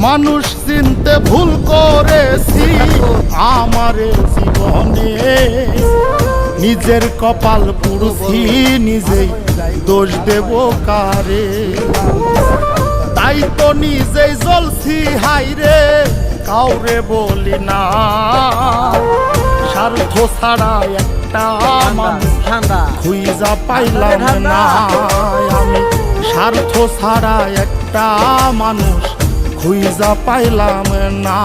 মানুষ চিনতে ভুল করেছি আমারে জীবনে, নিজের কপাল পুড়ছি নিজেই দোষ দেব কারে। তাই তো নিজেই জ্বলছি হাইরে কাউরে বলি না, স্বার্থ ছাড়া একটা মানুষ খুঁজা পাইলাম না। আমি স্বার্থ ছাড়া একটা মানুষ খুঁজা পাইলাম না।